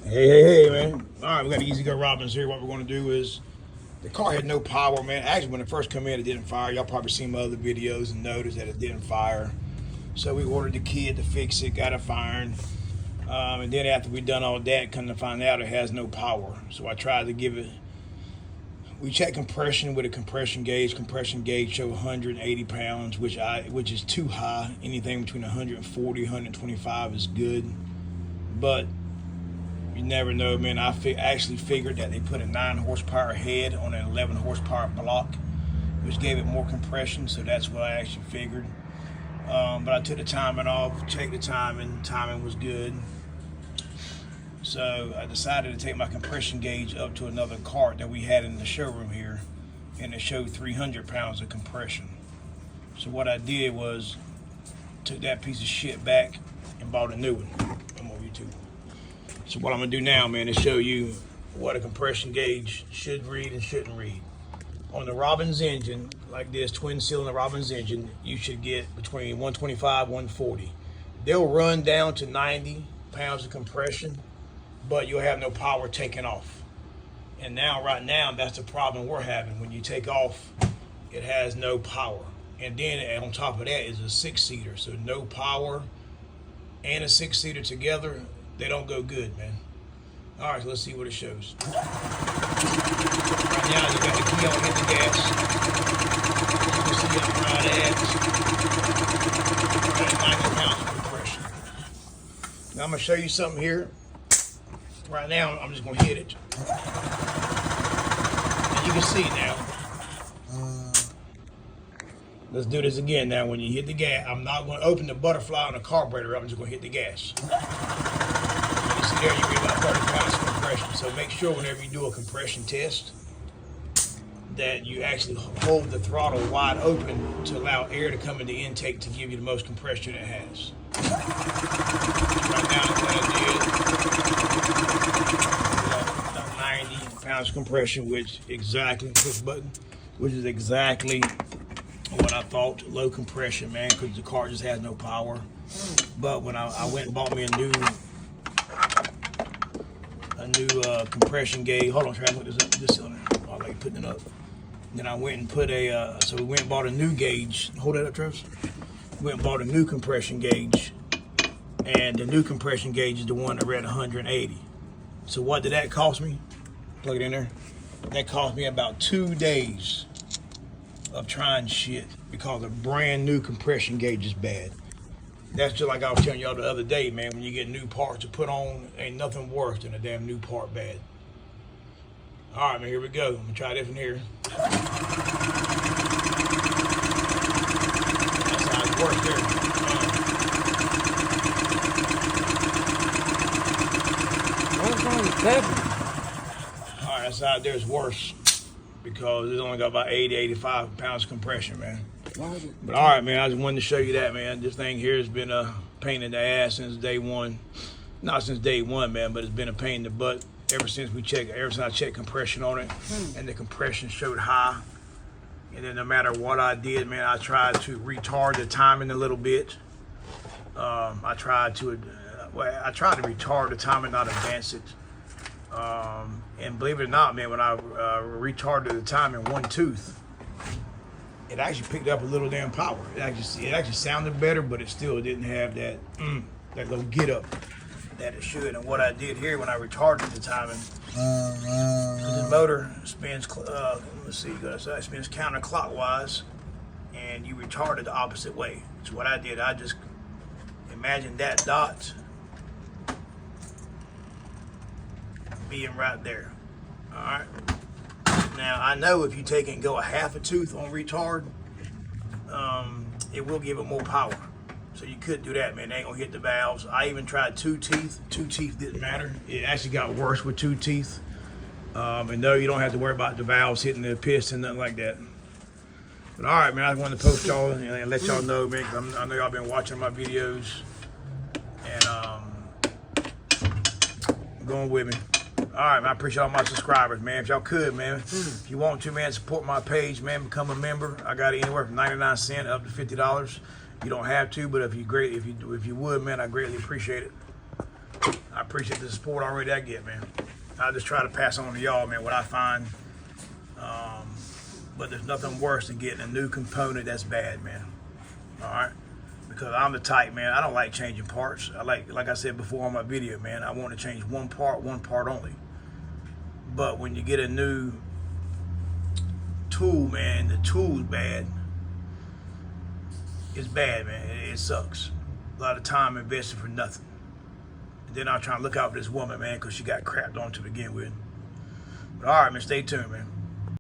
Hey, man. All right, we got the Ezgo Robins here. What we're going to do is, the car had no power, man. Actually, when it first came in, it didn't fire. Y'all probably seen my other videos and noticed that it didn't fire. So we ordered the kit to fix it, got it firing. And then after we done all that, come to find out it has no power. So I tried to give it, we checked compression with a compression gauge. Compression gauge showed 180 pounds, which is too high. Anything between 140, 125 is good. But you never know, man. I actually figured that they put a 9 horsepower head on an 11 horsepower block, which gave it more compression, so that's what I actually figured. But I took the timing off, checked the timing was good. So I decided to take my compression gauge up to another cart that we had in the showroom here, and it showed 300 pounds of compression. So what I did was took that piece of shit back and bought a new one. I'm on YouTube. So what I'm gonna do now, man, is show you what a compression gauge should read and shouldn't read. On the Robins engine, like this twin cylinder Robins engine, you should get between 125, 140. They'll run down to 90 pounds of compression, but you'll have no power taking off. And now, right now, that's the problem we're having. When you take off, it has no power. And then on top of that is a 6-seater, so no power and a 6-seater together, they don't go good, man. All right, so let's see what it shows. Right now, you got the key on, hit the gas. You can see I'm right at 90 pounds of compression. Now I'm gonna show you something here. Right now, I'm just gonna hit it. And you can see now. Let's do this again now. When you hit the gas, I'm not gonna open the butterfly on the carburetor, I'm just gonna hit the gas. There you read about 30 pounds of compression. So make sure whenever you do a compression test that you actually hold the throttle wide open to allow air to come in the intake to give you the most compression it has. Right now, what I did, about 90 pounds of compression, which push button, which is exactly what I thought. Low compression, man, because the car just has no power. But when I went and bought me a new compression gauge. Hold on, try to look this cylinder. I like putting it up. Then I went and put so we went and bought a new gauge. Hold that up, Travis. We went and bought a new compression gauge. And the new compression gauge is the one that read 180. So what did that cost me? Plug it in there. That cost me about 2 days of trying shit because a brand new compression gauge is bad. That's just like I was telling y'all the other day, man. When you get new parts to put on, ain't nothing worse than a damn new part bad. All right, man, here we go. I'm gonna try this one here. That's how it works there. All right, that's how it's worse because it's only got about 80, 85 pounds of compression, man. But all right, man, I just wanted to show you that, man. This thing here has been a pain in the ass since day one. Not since day one, man, but it's been a pain in the butt ever since I checked compression on it, and the compression showed high. And then no matter what I did, man, I tried to retard the timing a little bit. I tried to retard the timing, not advance it. And believe it or not, man, when I retarded the timing one tooth, it actually picked up a little damn power. It actually sounded better, but it still didn't have that little get up that it should. And what I did here when I retarded the timing, the motor spins, spins counterclockwise, and you retard it the opposite way. So what I did, I just imagined that dot being right there. All right. Now, I know if you take it and go a half a tooth on retard, it will give it more power. So you could do that, man. They ain't gonna hit the valves. I even tried 2 teeth. 2 teeth didn't matter. It actually got worse with 2 teeth. And no, you don't have to worry about the valves hitting the piston, nothing like that. But all right, man, I just wanted to post y'all and let y'all know, man, 'cause I know y'all been watching my videos and going with me. All right, man, I appreciate all my subscribers, man. If y'all could, man, if you want to, man, support my page, man, become a member. I got it anywhere from 99 cents up to $50. You don't have to, but if you would, man, I greatly appreciate it. I appreciate the support already I get, man. I just try to pass on to y'all, man, what I find. But there's nothing worse than getting a new component that's bad, man. All right? Because I'm the type, man, I don't like changing parts. Like I said before on my video, man, I want to change one part only. But when you get a new tool, man, the tool's bad. It's bad, man. It sucks. A lot of time invested for nothing. And then I'm trying to look out for this woman, man, because she got crapped on to begin with. But all right, man, stay tuned, man.